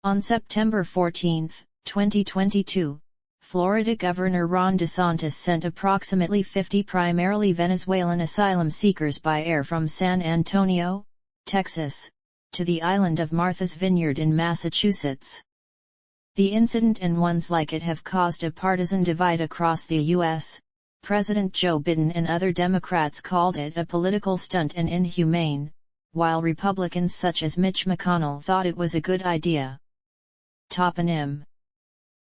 On September 14, 2022, Florida Governor Ron DeSantis sent approximately 50 primarily Venezuelan asylum seekers by air from San Antonio, Texas, to the island of Martha's Vineyard in Massachusetts. The incident and ones like it have caused a partisan divide across the U.S. President Joe Biden and other Democrats called it a political stunt and inhumane, while Republicans such as Mitch McConnell thought it was a good idea. Toponym.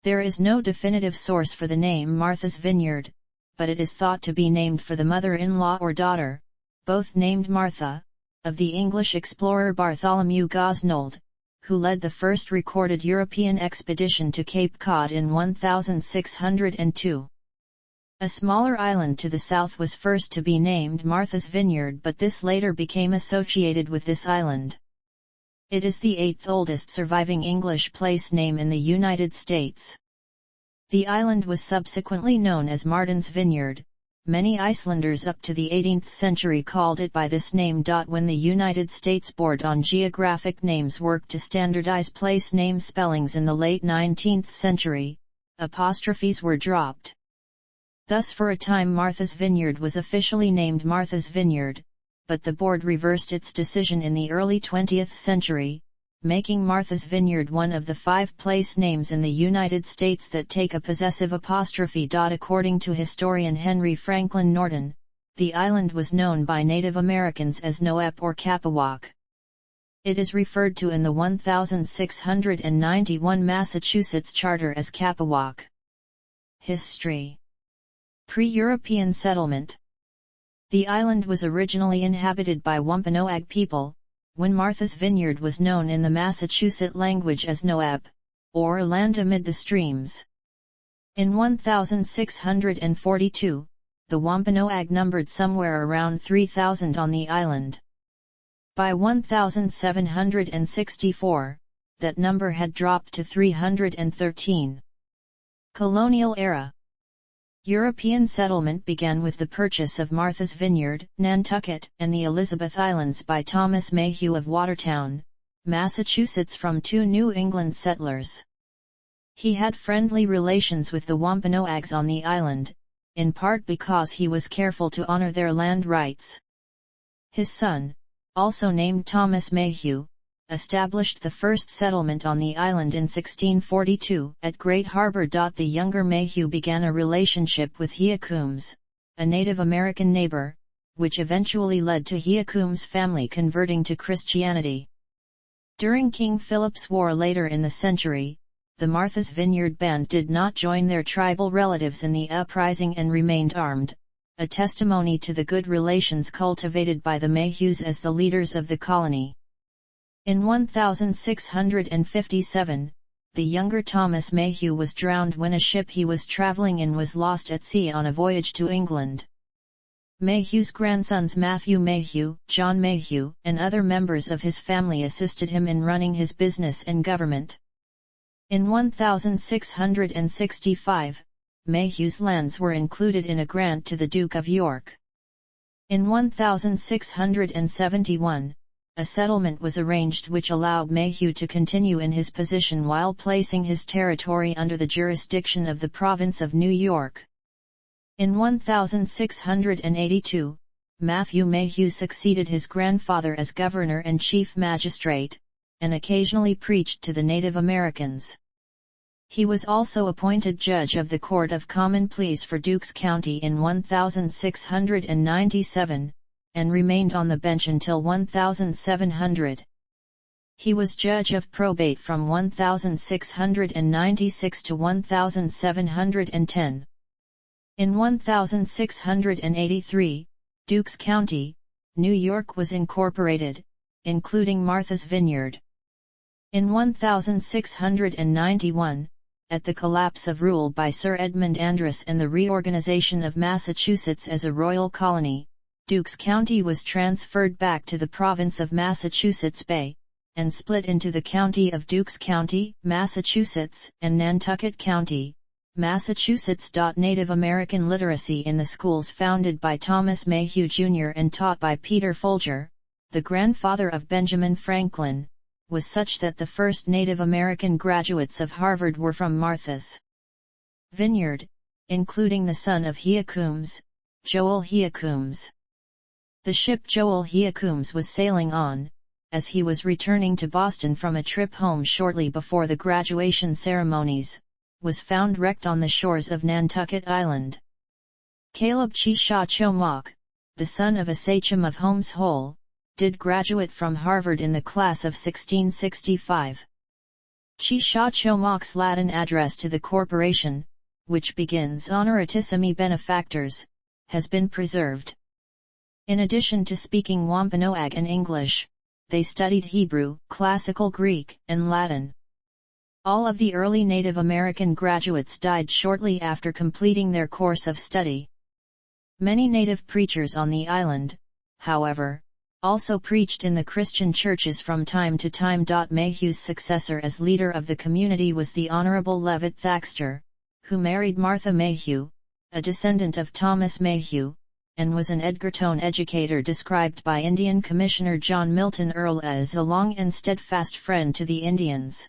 There is no definitive source for the name Martha's Vineyard, but it is thought to be named for the mother-in-law or daughter, both named Martha, of the English explorer Bartholomew Gosnold, who led the first recorded European expedition to Cape Cod in 1602. A smaller island to the south was first to be named Martha's Vineyard, but this later became associated with this island. It is the 8th oldest surviving English place name in the United States. The island was subsequently known as Martin's Vineyard. Many Icelanders up to the 18th century called it by this name. When the United States Board on Geographic Names worked to standardize place name spellings in the late 19th century, apostrophes were dropped. Thus for a time Martha's Vineyard was officially named Martha's Vineyard, but the board reversed its decision in the early 20th century, making Martha's Vineyard one of the 5 place names in the United States that take a possessive apostrophe. According to historian Henry Franklin Norton, the island was known by Native Americans as Noep or Kapawak. It is referred to in the 1691 Massachusetts Charter as Kapawak. History. Pre-European settlement. The island was originally inhabited by Wampanoag people, when Martha's Vineyard was known in the Massachusetts language as Noep, or Land Amid the Streams. In 1642, the Wampanoag numbered somewhere around 3,000 on the island. By 1764, that number had dropped to 313. Colonial era. European settlement began with the purchase of Martha's Vineyard, Nantucket, and the Elizabeth Islands by Thomas Mayhew of Watertown, Massachusetts from 2 New England settlers. He had friendly relations with the Wampanoags on the island, in part because he was careful to honor their land rights. His son, also named Thomas Mayhew, established the first settlement on the island in 1642 at Great Harbor. The younger Mayhew began a relationship with Hiacooms, a Native American neighbor, which eventually led to Hiacooms' family converting to Christianity. During King Philip's War later in the century, the Martha's Vineyard band did not join their tribal relatives in the uprising and remained armed, a testimony to the good relations cultivated by the Mayhews as the leaders of the colony. In 1657, the younger Thomas Mayhew was drowned when a ship he was traveling in was lost at sea on a voyage to England. Mayhew's grandsons Matthew Mayhew, John Mayhew, and other members of his family assisted him in running his business and government. In 1665, Mayhew's lands were included in a grant to the Duke of York. In 1671, a settlement was arranged which allowed Mayhew to continue in his position while placing his territory under the jurisdiction of the province of New York. In 1682, Matthew Mayhew succeeded his grandfather as governor and chief magistrate, and occasionally preached to the Native Americans. He was also appointed judge of the Court of Common Pleas for Dukes County in 1697, and remained on the bench until 1700. He was judge of probate from 1696 to 1710. In 1683, Dukes County, New York was incorporated, including Martha's Vineyard. In 1691, at the collapse of rule by Sir Edmund Andros and the reorganization of Massachusetts as a royal colony, Dukes County was transferred back to the province of Massachusetts Bay, and split into the county of Dukes County, Massachusetts, and Nantucket County, Massachusetts. Native American literacy in the schools founded by Thomas Mayhew Jr. and taught by Peter Folger, the grandfather of Benjamin Franklin, was such that the first Native American graduates of Harvard were from Martha's Vineyard, including the son of Heacooms, Joel Heacooms. The ship Joel Heacooms was sailing on, as he was returning to Boston from a trip home shortly before the graduation ceremonies, was found wrecked on the shores of Nantucket Island. Caleb Chisha Chomock, the son of a sachem of Holmes Hole, did graduate from Harvard in the class of 1665. Chisha Chomock's Latin address to the corporation, which begins Honoratissimi Benefactors, has been preserved. In addition to speaking Wampanoag and English, they studied Hebrew, Classical Greek, and Latin. All of the early Native American graduates died shortly after completing their course of study. Many Native preachers on the island, however, also preached in the Christian churches from time to time. Mayhew's successor as leader of the community was the Honorable Levitt Thaxter, who married Martha Mayhew, a descendant of Thomas Mayhew, and was an Edgartown educator described by Indian Commissioner John Milton Earle as a long and steadfast friend to the Indians.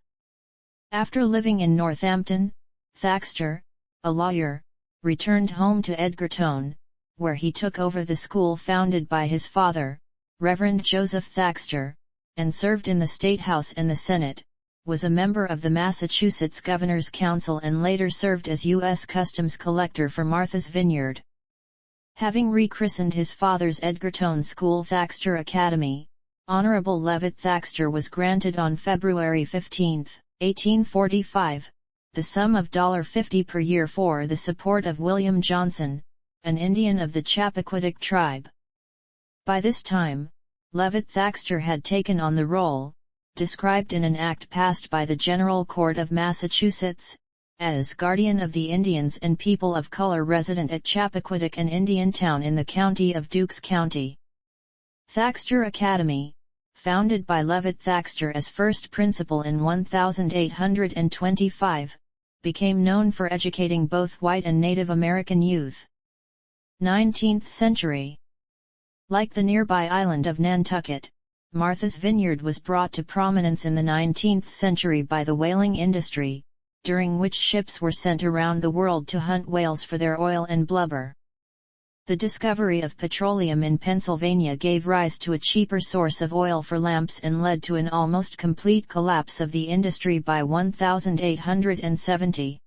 After living in Northampton, Thaxter, a lawyer, returned home to Edgartown, where he took over the school founded by his father, Reverend Joseph Thaxter, and served in the State House and the Senate, was a member of the Massachusetts Governor's Council and later served as U.S. Customs Collector for Martha's Vineyard. Having rechristened his father's Edgartown School Thaxter Academy, Honorable Levitt Thaxter was granted on February 15, 1845, the sum of $50 per year for the support of William Johnson, an Indian of the Chappaquiddick tribe. By this time, Levitt Thaxter had taken on the role, described in an act passed by the General Court of Massachusetts, as guardian of the Indians and people of color resident at Chappaquiddick, an Indian town in the county of Dukes County. Thaxter Academy, founded by Levitt Thaxter as first principal in 1825, became known for educating both white and Native American youth. 19th century. Like the nearby island of Nantucket, Martha's Vineyard was brought to prominence in the 19th century by the whaling industry, during which ships were sent around the world to hunt whales for their oil and blubber. The discovery of petroleum in Pennsylvania gave rise to a cheaper source of oil for lamps and led to an almost complete collapse of the industry by 1870.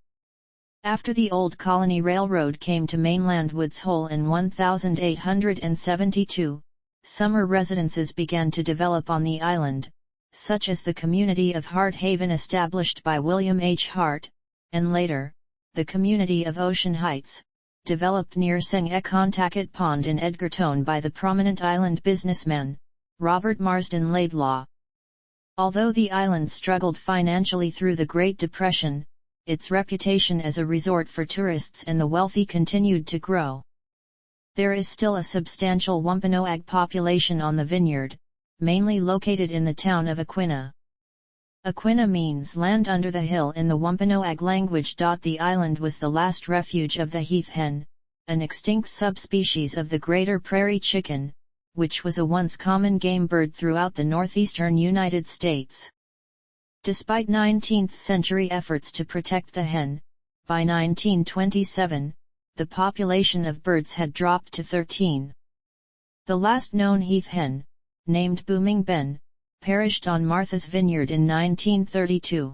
After the Old Colony Railroad came to mainland Woods Hole in 1872, summer residences began to develop on the island, such as the community of Hart Haven established by William H. Hart, and later, the community of Ocean Heights, developed near Sengecontacket Pond in Edgartown by the prominent island businessman, Robert Marsden Laidlaw. Although the island struggled financially through the Great Depression, its reputation as a resort for tourists and the wealthy continued to grow. There is still a substantial Wampanoag population on the vineyard, mainly located in the town of Aquina. Aquina means land under the hill in the Wampanoag language. The island was the last refuge of the heath hen, an extinct subspecies of the greater prairie chicken, which was a once common game bird throughout the northeastern United States. Despite 19th-century efforts to protect the hen, by 1927, the population of birds had dropped to 13. The last known heath hen, named Booming Ben, perished on Martha's Vineyard in 1932.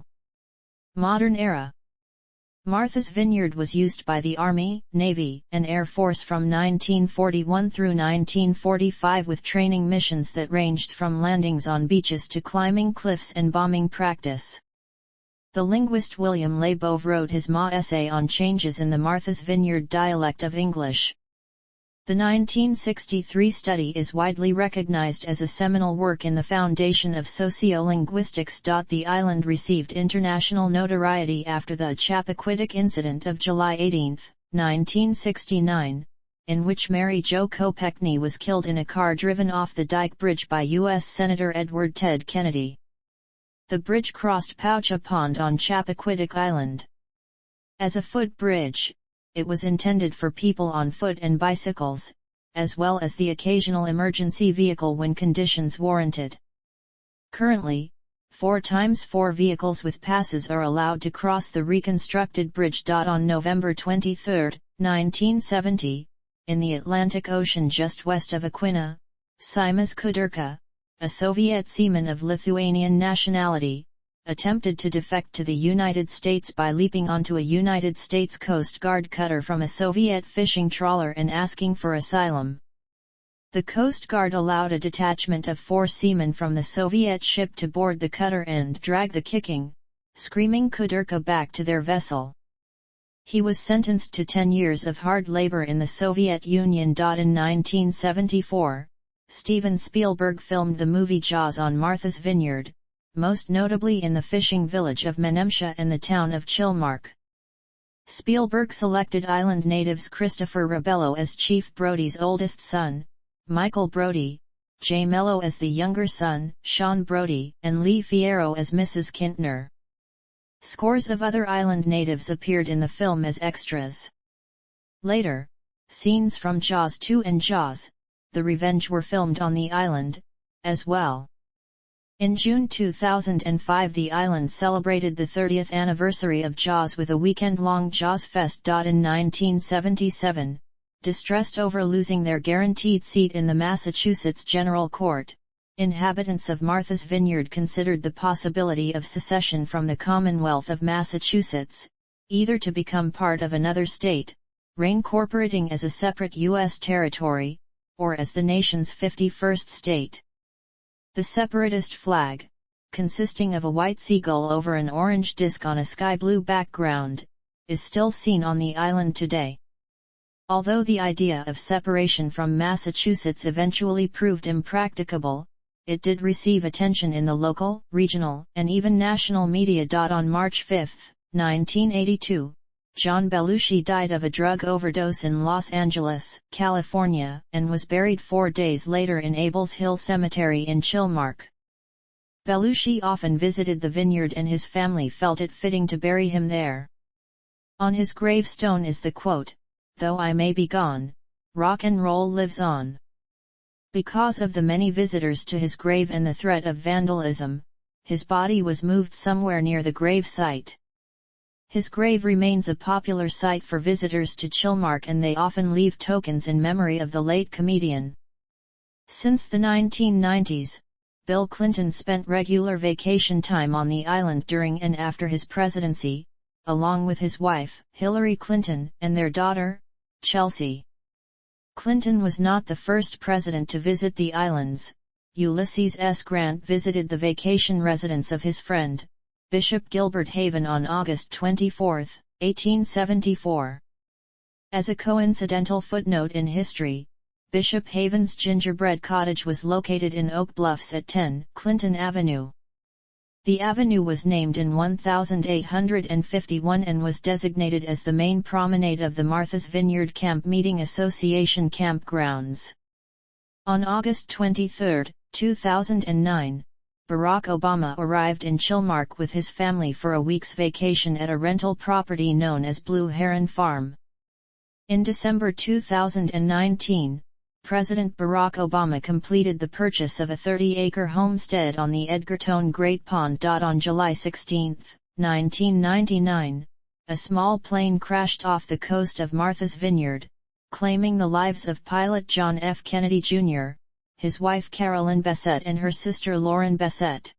Modern era. Martha's Vineyard was used by the Army, Navy, and Air Force from 1941 through 1945 with training missions that ranged from landings on beaches to climbing cliffs and bombing practice. The linguist William Labov wrote his Ma essay on changes in the Martha's Vineyard dialect of English. The 1963 study is widely recognized as a seminal work in the foundation of sociolinguistics. The island received international notoriety after the Chappaquiddick incident of July 18, 1969, in which Mary Jo Kopechne was killed in a car driven off the Dyke Bridge by U.S. Senator Edward Ted Kennedy. The bridge crossed Poucha Pond on Chappaquiddick Island. As a footbridge, it was intended for people on foot and bicycles, as well as the occasional emergency vehicle when conditions warranted. Currently, 4x4 vehicles with passes are allowed to cross the reconstructed bridge. On November 23, 1970, in the Atlantic Ocean just west of Aquina, Simas Kudirka, a Soviet seaman of Lithuanian nationality, attempted to defect to the United States by leaping onto a United States Coast Guard cutter from a Soviet fishing trawler and asking for asylum. The Coast Guard allowed a detachment of 4 seamen from the Soviet ship to board the cutter and drag the kicking, screaming Kudirka back to their vessel. He was sentenced to 10 years of hard labor in the Soviet Union. In 1974, Steven Spielberg filmed the movie Jaws on Martha's Vineyard, most notably in the fishing village of Menemsha and the town of Chilmark. Spielberg selected island natives Christopher Rebello as Chief Brody's oldest son, Michael Brody, Jay Mello as the younger son, Sean Brody, and Lee Fierro as Mrs. Kintner. Scores of other island natives appeared in the film as extras. Later, scenes from Jaws 2 and Jaws: The Revenge were filmed on the island, as well. In June 2005, the island celebrated the 30th anniversary of Jaws with a weekend-long Jaws Fest. In 1977, distressed over losing their guaranteed seat in the Massachusetts General Court, inhabitants of Martha's Vineyard considered the possibility of secession from the Commonwealth of Massachusetts, either to become part of another state, reincorporating as a separate U.S. territory, or as the nation's 51st state. The separatist flag, consisting of a white seagull over an orange disc on a sky-blue background, is still seen on the island today. Although the idea of separation from Massachusetts eventually proved impracticable, it did receive attention in the local, regional, and even national media. On March 5, 1982, John Belushi died of a drug overdose in Los Angeles, California, and was buried 4 days later in Abels Hill Cemetery in Chilmark. Belushi often visited the vineyard and his family felt it fitting to bury him there. On his gravestone is the quote, "Though I may be gone, rock and roll lives on." Because of the many visitors to his grave and the threat of vandalism, his body was moved somewhere near the grave site. His grave remains a popular site for visitors to Chilmark, and they often leave tokens in memory of the late comedian. Since the 1990s, Bill Clinton spent regular vacation time on the island during and after his presidency, along with his wife, Hillary Clinton, and their daughter, Chelsea. Clinton was not the first president to visit the islands. Ulysses S. Grant visited the vacation residence of his friend, Bishop Gilbert Haven, on August 24, 1874. As a coincidental footnote in history, Bishop Haven's gingerbread cottage was located in Oak Bluffs at 10 Clinton Avenue. The avenue was named in 1851 and was designated as the main promenade of the Martha's Vineyard Camp Meeting Association campgrounds. On August 23, 2009, Barack Obama arrived in Chilmark with his family for a week's vacation at a rental property known as Blue Heron Farm. In December 2019, President Barack Obama completed the purchase of a 30-acre homestead on the Edgartown Great Pond. On July 16, 1999, a small plane crashed off the coast of Martha's Vineyard, claiming the lives of pilot John F. Kennedy Jr., his wife Carolyn Bessette, and her sister Lauren Bessette.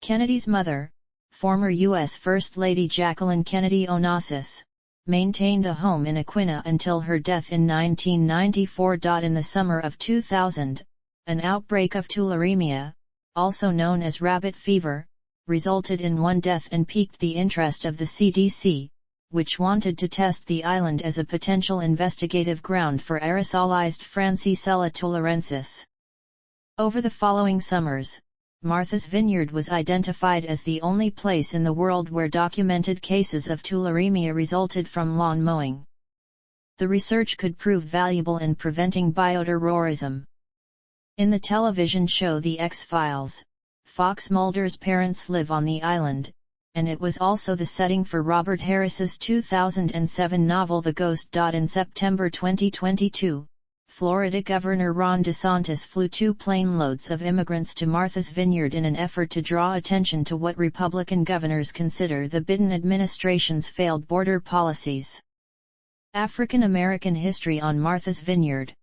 Kennedy's mother, former U.S. First Lady Jacqueline Kennedy Onassis, maintained a home in Aquina until her death in 1994. In the summer of 2000, an outbreak of tularemia, also known as rabbit fever, resulted in 1 death and piqued the interest of the CDC, which wanted to test the island as a potential investigative ground for aerosolized Francisella tularensis. Over the following summers, Martha's Vineyard was identified as the only place in the world where documented cases of tularemia resulted from lawn mowing. The research could prove valuable in preventing bioterrorism. In the television show The X-Files, Fox Mulder's parents live on the island, and it was also the setting for Robert Harris's 2007 novel The Ghost. In September 2022, Florida Governor Ron DeSantis flew 2 plane loads of immigrants to Martha's Vineyard in an effort to draw attention to what Republican governors consider the Biden administration's failed border policies. African American history on Martha's Vineyard.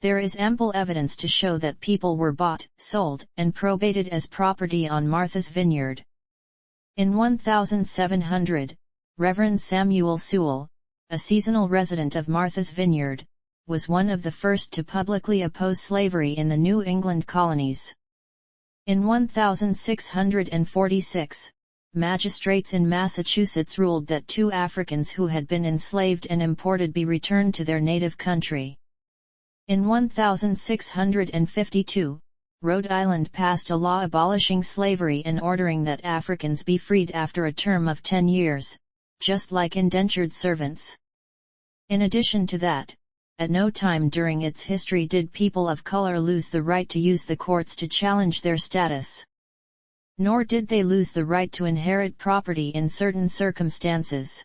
There is ample evidence to show that people were bought, sold, and probated as property on Martha's Vineyard. In 1700, Reverend Samuel Sewall, a seasonal resident of Martha's Vineyard, was one of the first to publicly oppose slavery in the New England colonies. In 1646, magistrates in Massachusetts ruled that 2 Africans who had been enslaved and imported be returned to their native country. In 1652, Rhode Island passed a law abolishing slavery and ordering that Africans be freed after a term of 10 years, just like indentured servants. In addition to that, at no time during its history did people of color lose the right to use the courts to challenge their status. Nor did they lose the right to inherit property in certain circumstances.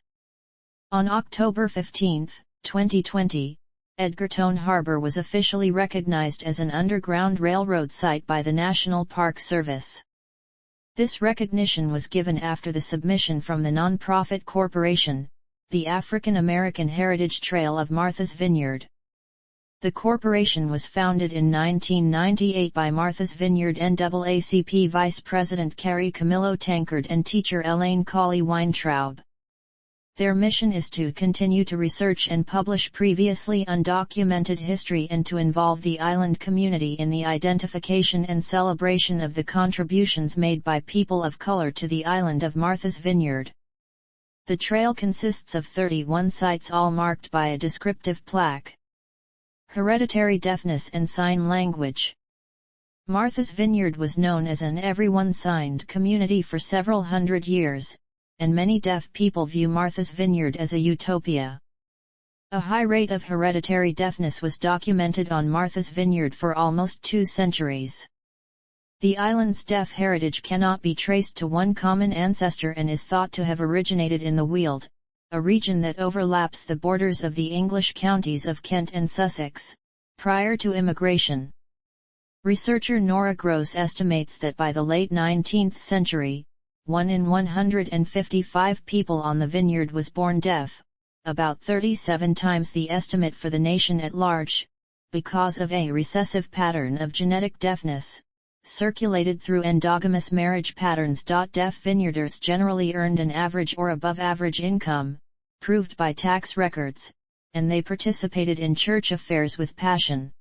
On October 15, 2020, Edgartown Harbor was officially recognized as an Underground Railroad site by the National Park Service. This recognition was given after the submission from the nonprofit corporation, the African American Heritage Trail of Martha's Vineyard. The corporation was founded in 1998 by Martha's Vineyard NAACP Vice President Carrie Camillo Tankard and teacher Elaine Colley Weintraub. Their mission is to continue to research and publish previously undocumented history and to involve the island community in the identification and celebration of the contributions made by people of color to the island of Martha's Vineyard. The trail consists of 31 sites, all marked by a descriptive plaque. Hereditary deafness and sign language. Martha's Vineyard was known as an everyone-signed community for several hundred years, and many deaf people view Martha's Vineyard as a utopia. A high rate of hereditary deafness was documented on Martha's Vineyard for almost 2 centuries. The island's deaf heritage cannot be traced to one common ancestor and is thought to have originated in the Weald, a region that overlaps the borders of the English counties of Kent and Sussex, prior to immigration. Researcher Nora Gross estimates that by the late 19th century, 1 in 155 people on the vineyard was born deaf, about 37 times the estimate for the nation at large, because of a recessive pattern of genetic deafness, circulated through endogamous marriage patterns. Deaf vineyarders generally earned an average or above average income, proved by tax records, and they participated in church affairs with passion.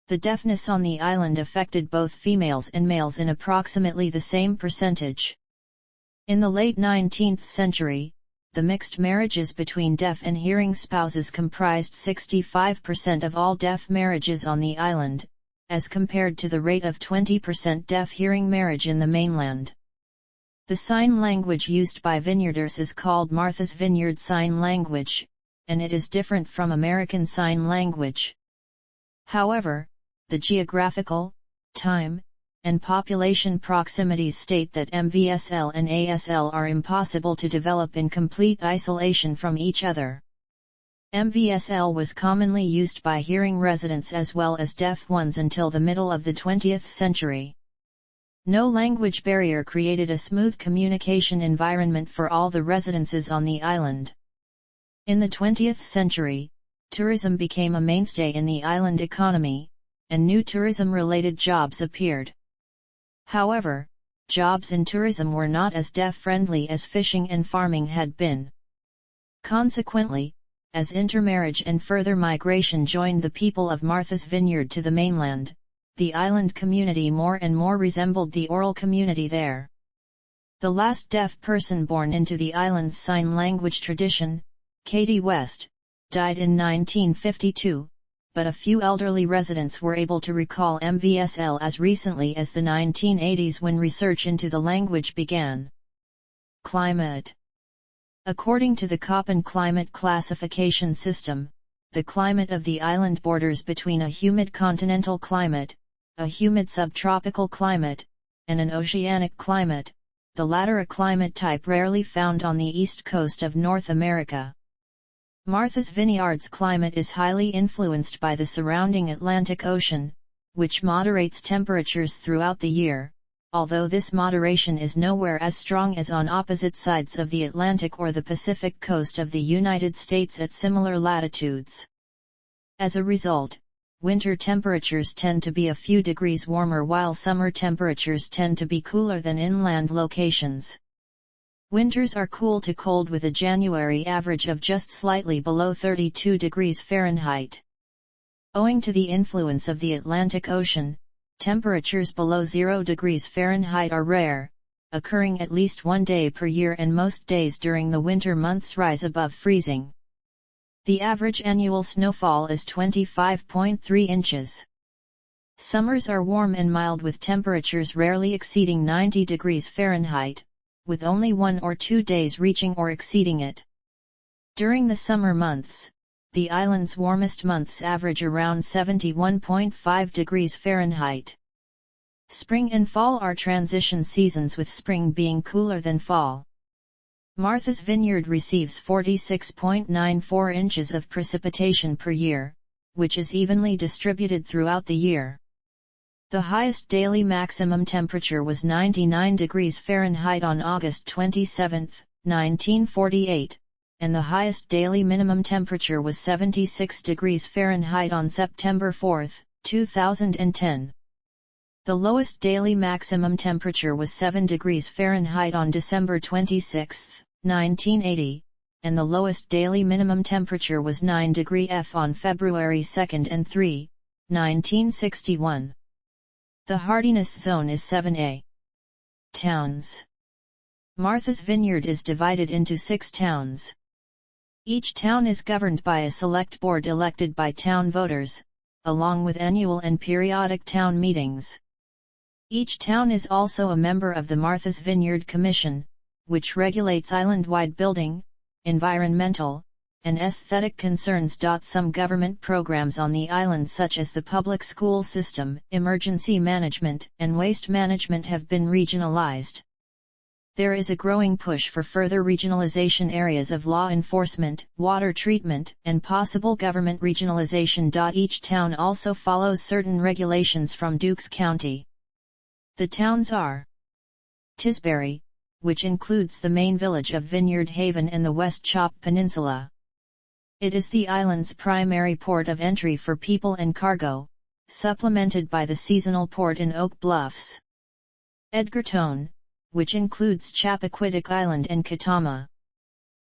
The deafness on the island affected both females and males in approximately the same percentage. In the late 19th century, the mixed marriages between deaf and hearing spouses comprised 65% of all deaf marriages on the island, as compared to the rate of 20% deaf-hearing marriage in the mainland. The sign language used by vineyarders is called Martha's Vineyard Sign Language, and it is different from American Sign Language. However, the geographical, time, and population proximities state that MVSL and ASL are impossible to develop in complete isolation from each other. MVSL was commonly used by hearing residents as well as deaf ones until the middle of the 20th century. No language barrier created a smooth communication environment for all the residences on the island. In the 20th century, tourism became a mainstay in the island economy, and new tourism-related jobs appeared. However, jobs in tourism were not as deaf-friendly as fishing and farming had been. Consequently, as intermarriage and further migration joined the people of Martha's Vineyard to the mainland, the island community more and more resembled the oral community there. The last deaf person born into the island's sign language tradition, Katie West, died in 1952, but a few elderly residents were able to recall MVSL as recently as the 1980s when research into the language began. Climate. According to the Köppen climate classification system, the climate of the island borders between a humid continental climate, a humid subtropical climate, and an oceanic climate, the latter a climate type rarely found on the east coast of North America. Martha's Vineyard's climate is highly influenced by the surrounding Atlantic Ocean, which moderates temperatures throughout the year, although this moderation is nowhere as strong as on opposite sides of the Atlantic or the Pacific coast of the United States at similar latitudes. As a result, winter temperatures tend to be a few degrees warmer while summer temperatures tend to be cooler than inland locations. Winters are cool to cold with a January average of just slightly below 32 degrees Fahrenheit. Owing to the influence of the Atlantic Ocean, temperatures below 0 degrees Fahrenheit are rare, occurring at least one day per year, and most days during the winter months rise above freezing. The average annual snowfall is 25.3 inches. Summers are warm and mild with temperatures rarely exceeding 90 degrees Fahrenheit, with only 1 or 2 days reaching or exceeding it. During the summer months, the island's warmest months average around 71.5 degrees Fahrenheit. Spring and fall are transition seasons, with spring being cooler than fall. Martha's Vineyard receives 46.94 inches of precipitation per year, which is evenly distributed throughout the year. The highest daily maximum temperature was 99 degrees Fahrenheit on August 27, 1948, and the highest daily minimum temperature was 76 degrees Fahrenheit on September 4, 2010. The lowest daily maximum temperature was 7 degrees Fahrenheit on December 26, 1980, and the lowest daily minimum temperature was 9 degrees F on February 2 and 3, 1961. The hardiness zone is 7A. Towns. Martha's Vineyard is divided into 6 towns. Each town is governed by a select board elected by town voters, along with annual and periodic town meetings. Each town is also a member of the Martha's Vineyard Commission, which regulates island-wide building, environmental, and aesthetic concerns. Some government programs on the island, such as the public school system, emergency management, and waste management, have been regionalized. There is a growing push for further regionalization areas of law enforcement, water treatment, and possible government regionalization. Each town also follows certain regulations from Dukes County. The towns are Tisbury, which includes the main village of Vineyard Haven and the West Chop Peninsula. It is the island's primary port of entry for people and cargo, supplemented by the seasonal port in Oak Bluffs. Edgartown, which includes Chappaquiddick Island and Katama.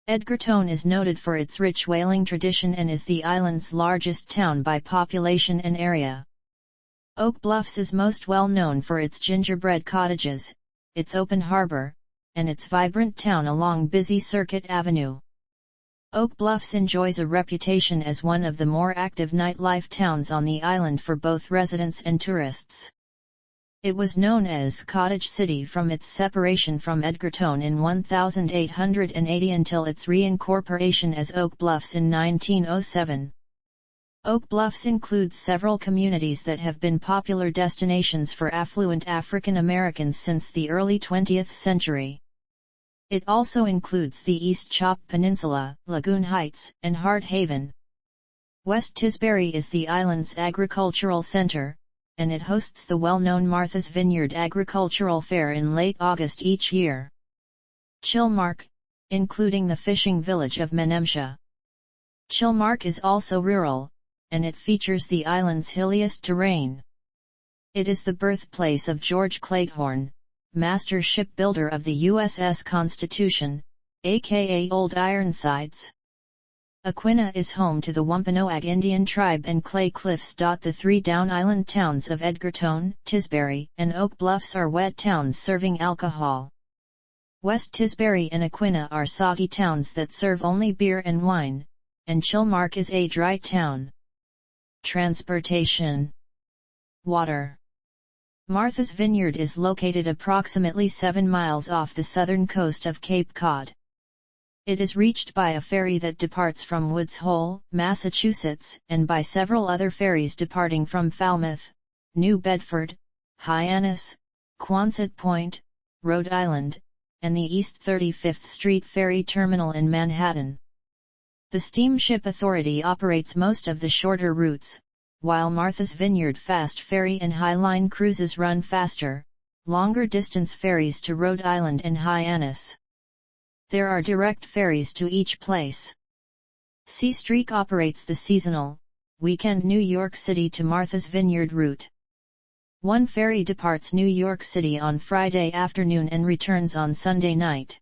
Edgartown is noted for its rich whaling tradition and is the island's largest town by population and area. Oak Bluffs is most well known for its gingerbread cottages, its open harbor, and its vibrant town along busy Circuit Avenue. Oak Bluffs enjoys a reputation as one of the more active nightlife towns on the island for both residents and tourists. It was known as Cottage City from its separation from Edgartown in 1880 until its reincorporation as Oak Bluffs in 1907. Oak Bluffs includes several communities that have been popular destinations for affluent African Americans since the early 20th century. It also includes the East Chop Peninsula, Lagoon Heights, and Hart Haven. West Tisbury is the island's agricultural center, and it hosts the well-known Martha's Vineyard Agricultural Fair in late August each year. Chilmark, including the fishing village of Menemsha. Chilmark is also rural, and it features the island's hilliest terrain. It is the birthplace of George Cleghorn, master shipbuilder of the USS Constitution, aka Old Ironsides. Aquinnah is home to the Wampanoag Indian tribe and Clay Cliffs. The 3 down island towns of Edgartown, Tisbury, and Oak Bluffs are wet towns serving alcohol. West Tisbury and Aquinnah are soggy towns that serve only beer and wine, and Chilmark is a dry town. Transportation. Water. Martha's Vineyard is located approximately 7 miles off the southern coast of Cape Cod. It is reached by a ferry that departs from Woods Hole, Massachusetts, and by several other ferries departing from Falmouth, New Bedford, Hyannis, Quonset Point, Rhode Island, and the East 35th Street Ferry Terminal in Manhattan. The Steamship Authority operates most of the shorter routes, while Martha's Vineyard Fast Ferry and Highline cruises run faster, longer-distance ferries to Rhode Island and Hyannis. There are direct ferries to each place. Seastreak operates the seasonal, weekend New York City to Martha's Vineyard route. One ferry departs New York City on Friday afternoon and returns on Sunday night.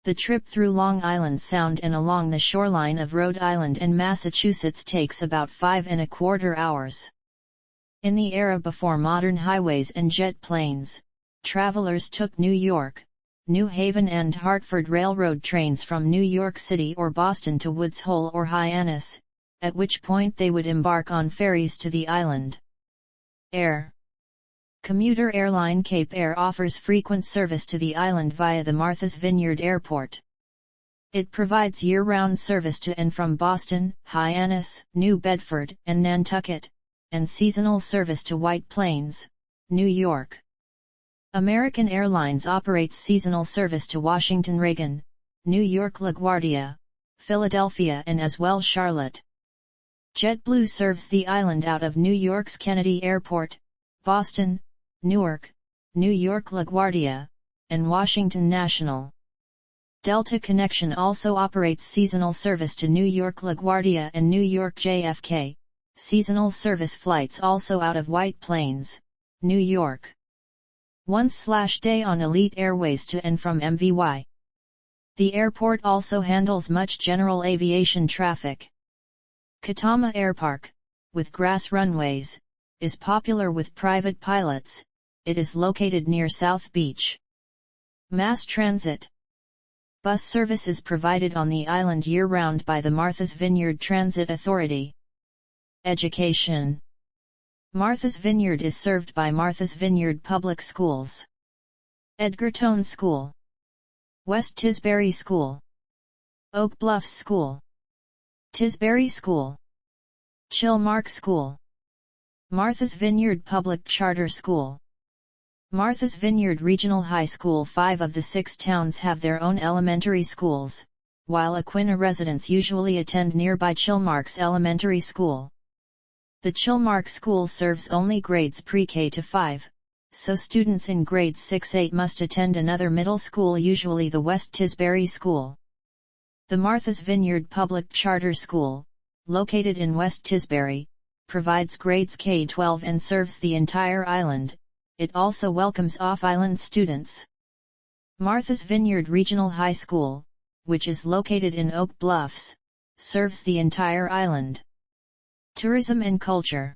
The trip through Long Island Sound and along the shoreline of Rhode Island and Massachusetts takes about 5¼ hours. In the era before modern highways and jet planes, travelers took New York, New Haven and Hartford Railroad trains from New York City or Boston to Woods Hole or Hyannis, at which point they would embark on ferries to the island. Air. Commuter airline Cape Air offers frequent service to the island via the Martha's Vineyard Airport. It provides year-round service to and from Boston, Hyannis, New Bedford, and Nantucket, and seasonal service to White Plains, New York. American Airlines operates seasonal service to Washington Reagan, New York LaGuardia, Philadelphia and as well Charlotte. JetBlue serves the island out of New York's Kennedy Airport, Boston, Newark, New York LaGuardia, and Washington National. Delta Connection also operates seasonal service to New York LaGuardia and New York JFK, seasonal service flights also out of White Plains, New York. Once/day on Elite Airways to and from MVY. The airport also handles much general aviation traffic. Katama Airpark, with grass runways, is popular with private pilots. It is located near South Beach. Mass transit. Bus service is provided on the island year-round by the Martha's Vineyard Transit Authority. Education. Martha's Vineyard is served by Martha's Vineyard Public Schools. Edgartown School, West Tisbury School, Oak Bluffs School, Tisbury School, Chilmark School, Martha's Vineyard Public Charter School. Martha's Vineyard Regional High School. 5 of the 6 towns have their own elementary schools, while Aquinnah residents usually attend nearby Chilmark's elementary school. The Chilmark School serves only grades pre-K to 5, so students in grades 6-8 must attend another middle school, usually the West Tisbury School. The Martha's Vineyard Public Charter School, located in West Tisbury, provides grades K-12 and serves the entire island. It also welcomes off-island students. Martha's Vineyard Regional High School, which is located in Oak Bluffs, serves the entire island. Tourism and culture.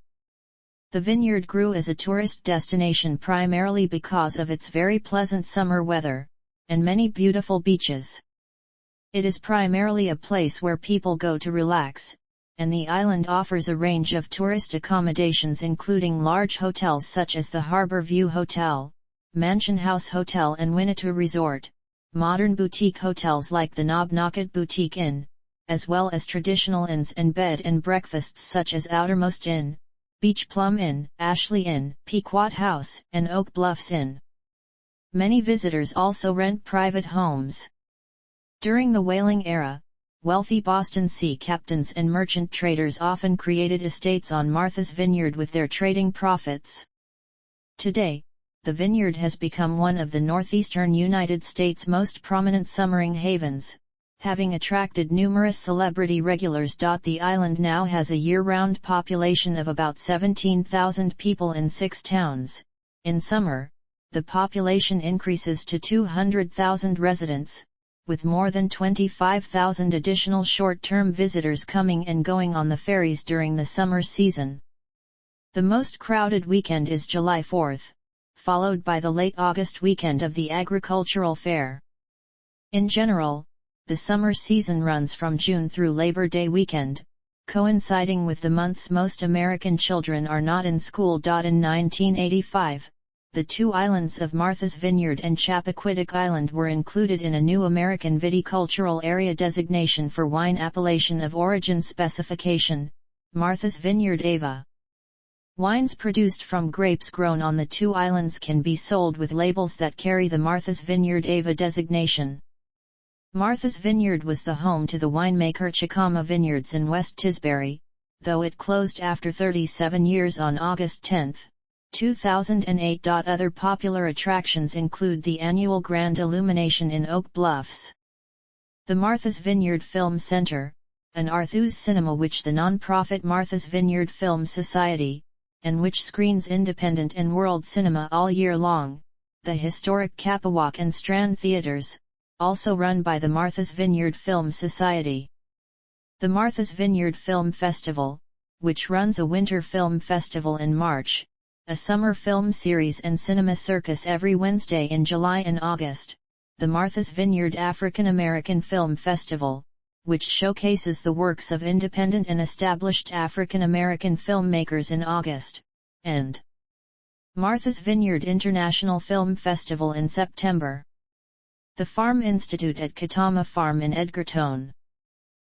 The vineyard grew as a tourist destination primarily because of its very pleasant summer weather, and many beautiful beaches. It is primarily a place where people go to relax, and the island offers a range of tourist accommodations including large hotels such as the Harbor View Hotel, Mansion House Hotel and Winnetou Resort, modern boutique hotels like the Knobnocket Boutique Inn, as well as traditional inns and bed and breakfasts such as Outermost Inn, Beach Plum Inn, Ashley Inn, Pequot House, and Oak Bluffs Inn. Many visitors also rent private homes. During the whaling era, wealthy Boston sea captains and merchant traders often created estates on Martha's Vineyard with their trading profits. Today, the vineyard has become one of the northeastern United States' most prominent summering havens, having attracted numerous celebrity regulars. The island now has a year-round population of about 17,000 people in 6 towns. In summer, the population increases to 200,000 residents, with more than 25,000 additional short-term visitors coming and going on the ferries during the summer season. The most crowded weekend is July 4th, followed by the late August weekend of the Agricultural Fair. In general, the summer season runs from June through Labor Day weekend, coinciding with the months most American children are not in school. In 1985, the 2 islands of Martha's Vineyard and Chappaquiddick Island were included in a new American Viticultural Area designation for wine appellation of origin specification, Martha's Vineyard Ava. Wines produced from grapes grown on the 2 islands can be sold with labels that carry the Martha's Vineyard Ava designation. Martha's Vineyard was the home to the winemaker Chicama Vineyards in West Tisbury, though it closed after 37 years on August 10, 2008. Other popular attractions include the annual Grand Illumination in Oak Bluffs, the Martha's Vineyard Film Center, an Arthur's Cinema which the non-profit Martha's Vineyard Film Society, and which screens independent and world cinema all year long, the historic Capewalk and Strand Theaters, also run by the Martha's Vineyard Film Society. The Martha's Vineyard Film Festival, which runs a winter film festival in March, a summer film series and cinema circus every Wednesday in July and August, the Martha's Vineyard African American Film Festival, which showcases the works of independent and established African American filmmakers in August, and Martha's Vineyard International Film Festival in September. The Farm Institute at Katama Farm in Edgerton,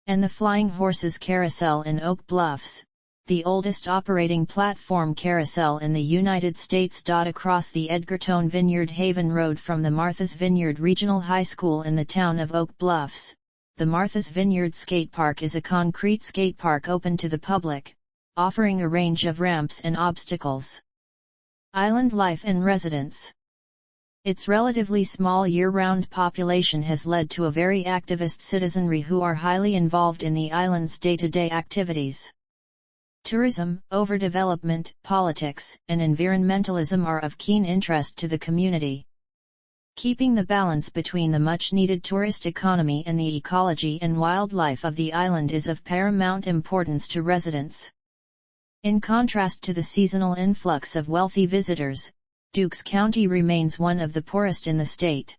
and the Flying Horses Carousel in Oak Bluffs, the oldest operating platform carousel in the United States. Across the Edgerton Vineyard Haven Road from the Martha's Vineyard Regional High School in the town of Oak Bluffs, the Martha's Vineyard Skate Park is a concrete skate park open to the public, offering a range of ramps and obstacles. Island life and residents. Its relatively small year-round population has led to a very activist citizenry who are highly involved in the island's day-to-day activities. Tourism, overdevelopment, politics, and environmentalism are of keen interest to the community. Keeping the balance between the much-needed tourist economy and the ecology and wildlife of the island is of paramount importance to residents. In contrast to the seasonal influx of wealthy visitors, Dukes County remains one of the poorest in the state.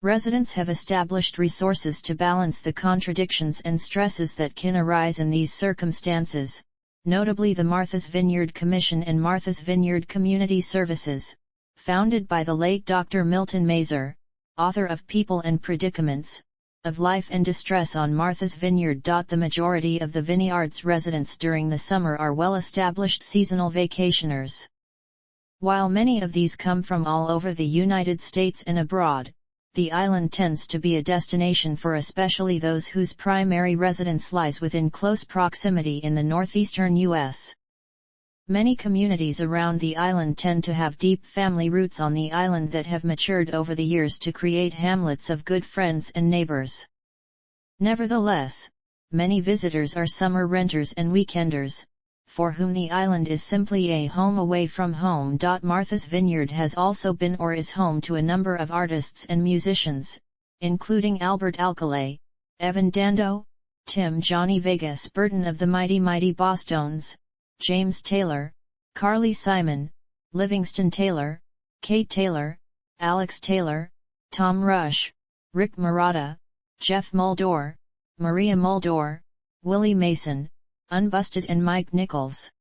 Residents have established resources to balance the contradictions and stresses that can arise in these circumstances, notably the Martha's Vineyard Commission and Martha's Vineyard Community Services, founded by the late Dr. Milton Mazer, author of People and Predicaments, of Life and Distress on Martha's Vineyard. The majority of the Vineyard's residents during the summer are well-established seasonal vacationers. While many of these come from all over the United States and abroad, the island tends to be a destination for especially those whose primary residence lies within close proximity in the northeastern U.S. Many communities around the island tend to have deep family roots on the island that have matured over the years to create hamlets of good friends and neighbors. Nevertheless, many visitors are summer renters and weekenders, for whom the island is simply a home away from home. Martha's Vineyard has also been or is home to a number of artists and musicians, including Albert Alcalay, Evan Dando, Tim Johnny Vegas Burton of the Mighty Mighty Bosstones, James Taylor, Carly Simon, Livingston Taylor, Kate Taylor, Alex Taylor, Tom Rush, Rick Marotta, Jeff Muldaur, Maria Muldaur, Willie Mason, Unbusted and Mike Nichols.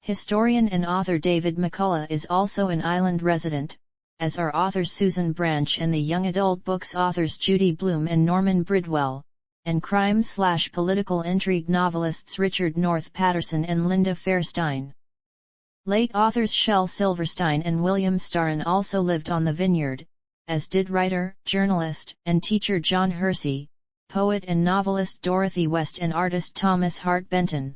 Historian and author David McCullough is also an island resident, as are authors Susan Branch and the young adult books authors Judy Blume and Norman Bridwell, and crime/political intrigue novelists Richard North Patterson and Linda Fairstein. Late authors Shel Silverstein and William Starrin also lived on the vineyard, as did writer, journalist, and teacher John Hersey, poet and novelist Dorothy West and artist Thomas Hart Benton.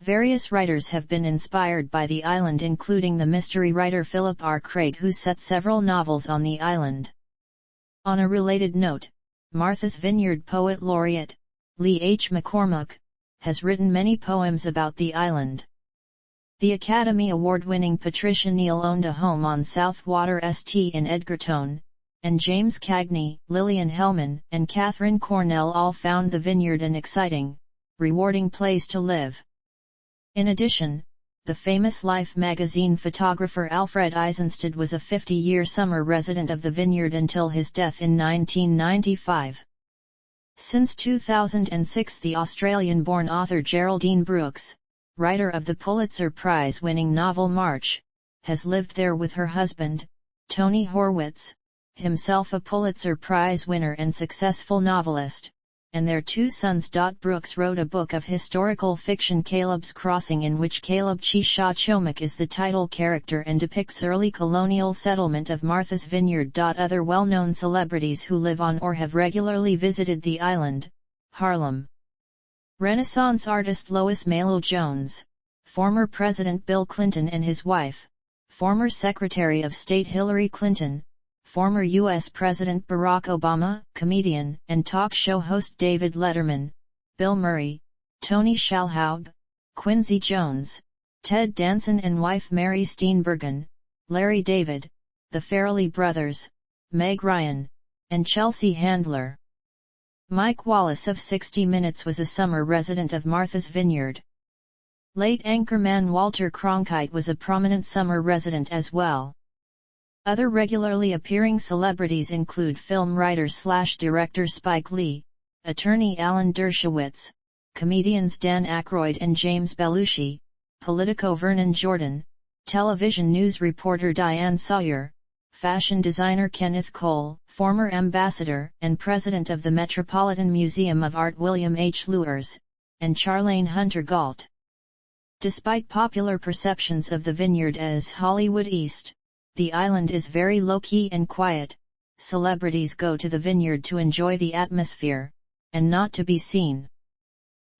Various writers have been inspired by the island, including the mystery writer Philip R. Craig, who set several novels on the island. On a related note, Martha's Vineyard poet laureate, Lee H. McCormack, has written many poems about the island. The Academy Award-winning Patricia Neal owned a home on Southwater St. in Edgerton, and James Cagney, Lillian Hellman, and Catherine Cornell all found the vineyard an exciting, rewarding place to live. In addition, the famous Life magazine photographer Alfred Eisenstadt was a 50-year summer resident of the vineyard until his death in 1995. Since 2006, the Australian-born author Geraldine Brooks, writer of the Pulitzer Prize-winning novel March, has lived there with her husband, Tony Horwitz, himself a Pulitzer Prize winner and successful novelist, and their two sons. Brooks wrote a book of historical fiction, Caleb's Crossing, in which Caleb Chishachomic is the title character and depicts early colonial settlement of Martha's Vineyard. Other well-known celebrities who live on or have regularly visited the island: Harlem Renaissance artist Lois Mailou Jones, former President Bill Clinton and his wife, former Secretary of State Hillary Clinton, former U.S. President Barack Obama, comedian and talk show host David Letterman, Bill Murray, Tony Shalhoub, Quincy Jones, Ted Danson and wife Mary Steenburgen, Larry David, the Farrelly brothers, Meg Ryan, and Chelsea Handler. Mike Wallace of 60 Minutes was a summer resident of Martha's Vineyard. Late anchorman Walter Cronkite was a prominent summer resident as well. Other regularly appearing celebrities include film writer/director Spike Lee, attorney Alan Dershowitz, comedians Dan Aykroyd and James Belushi, Politico Vernon Jordan, television news reporter Diane Sawyer, fashion designer Kenneth Cole, former ambassador and president of the Metropolitan Museum of Art William H. Luers, and Charlene Hunter Galt. Despite popular perceptions of the Vineyard as Hollywood East, the island is very low-key and quiet. Celebrities go to the Vineyard to enjoy the atmosphere, and not to be seen.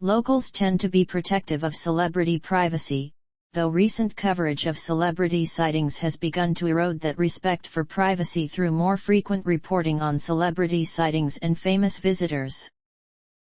Locals tend to be protective of celebrity privacy, though recent coverage of celebrity sightings has begun to erode that respect for privacy through more frequent reporting on celebrity sightings and famous visitors.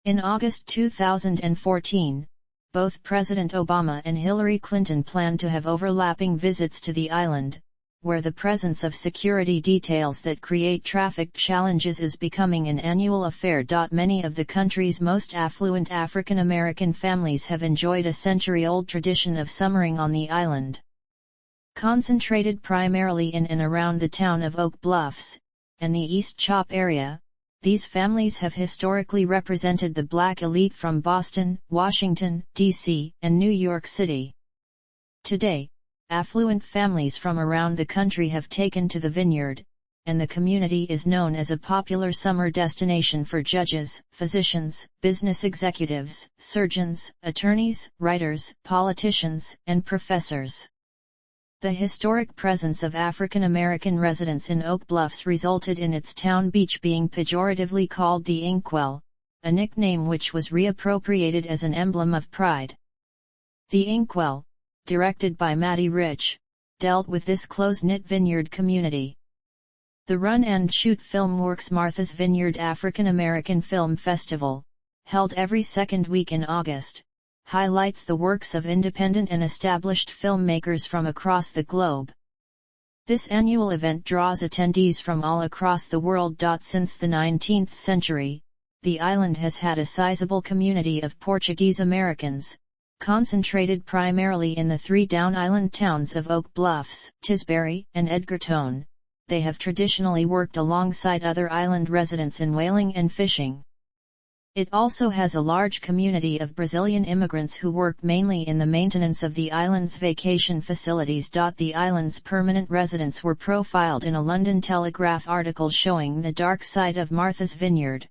In August 2014, both President Obama and Hillary Clinton planned to have overlapping visits to the island, where the presence of security details that create traffic challenges is becoming an annual affair. Many of the country's most affluent African American families have enjoyed a century-old tradition of summering on the island. Concentrated primarily in and around the town of Oak Bluffs, and the East Chop area, these families have historically represented the black elite from Boston, Washington, D.C., and New York City. Today, affluent families from around the country have taken to the Vineyard, and the community is known as a popular summer destination for judges, physicians, business executives, surgeons, attorneys, writers, politicians, and professors. The historic presence of African American residents in Oak Bluffs resulted in its town beach being pejoratively called the Inkwell, a nickname which was reappropriated as an emblem of pride. The Inkwell, directed by Matty Rich, dealt with this close-knit vineyard community. The Run and Shoot FilmWorks Martha's Vineyard African American Film Festival, held every second week in August, highlights the works of independent and established filmmakers from across the globe. This annual event draws attendees from all across the world. Since the 19th century, the island has had a sizable community of Portuguese Americans, concentrated primarily in the three down island towns of Oak Bluffs, Tisbury, and Edgerton. They have traditionally worked alongside other island residents in whaling and fishing. It also has a large community of Brazilian immigrants who work mainly in the maintenance of the island's vacation facilities. The island's permanent residents were profiled in a London Telegraph article showing the dark side of Martha's Vineyard.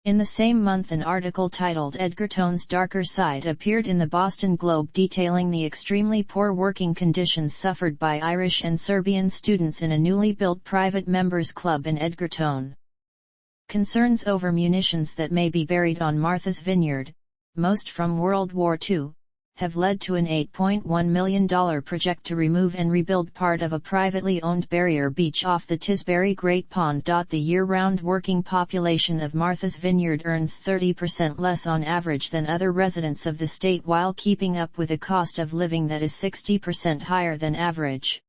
In the same month, an article titled Edgerton's Darker Side appeared in the Boston Globe detailing the extremely poor working conditions suffered by Irish and Serbian students in a newly built private members' club in Edgerton. Concerns over munitions that may be buried on Martha's Vineyard, most from World War II, have led to an $8.1 million project to remove and rebuild part of a privately owned barrier beach off the Tisbury Great Pond. The year-round working population of Martha's Vineyard earns 30% less on average than other residents of the state, while keeping up with a cost of living that is 60% higher than average.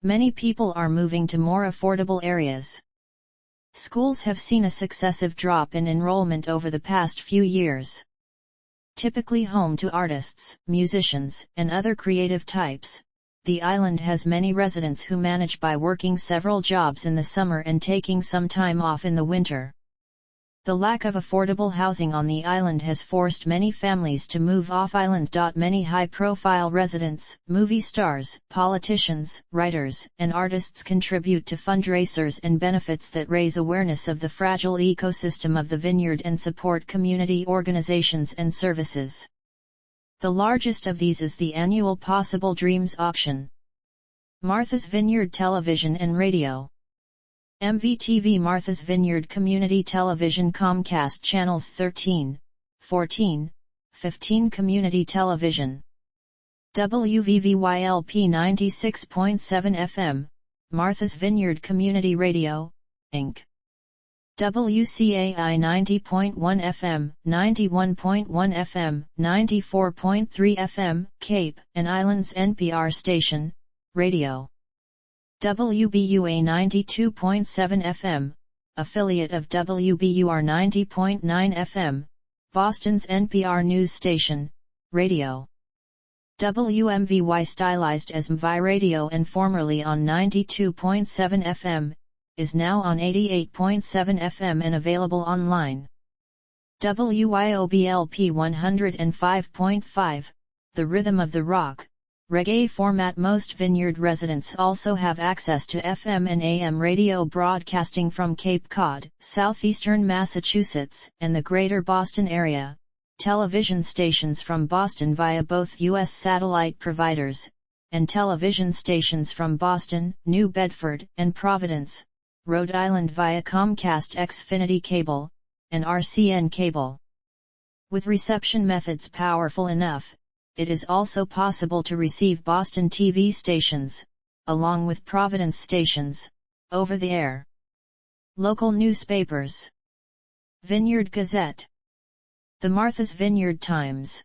Many people are moving to more affordable areas. Schools have seen a successive drop in enrollment over the past few years. Typically home to artists, musicians, and other creative types, the island has many residents who manage by working several jobs in the summer and taking some time off in the winter. The lack of affordable housing on the island has forced many families to move off-island. Many high-profile residents, movie stars, politicians, writers, and artists contribute to fundraisers and benefits that raise awareness of the fragile ecosystem of the Vineyard and support community organizations and services. The largest of these is the annual Possible Dreams auction. Martha's Vineyard Television and Radio. MVTV Martha's Vineyard Community Television Comcast Channels 13, 14, 15 Community Television. WVVYLP 96.7 FM, Martha's Vineyard Community Radio, Inc. WCAI 90.1 FM, 91.1 FM, 94.3 FM, Cape and Islands NPR station, radio. WBUA 92.7 FM, affiliate of WBUR 90.9 FM, Boston's NPR news station, radio. WMVY stylized as MVI Radio and formerly on 92.7 FM, is now on 88.7 FM and available online. WYOBLP 105.5, The Rhythm of the Rock, reggae format. Most Vineyard residents also have access to FM and AM radio broadcasting from Cape Cod, southeastern Massachusetts, and the greater Boston area, television stations from Boston via both U.S. satellite providers, and television stations from Boston, New Bedford, and Providence, Rhode Island via Comcast Xfinity Cable, and RCN Cable. With reception methods powerful enough, it is also possible to receive Boston TV stations, along with Providence stations, over the air. Local newspapers. Vineyard Gazette. The Martha's Vineyard Times.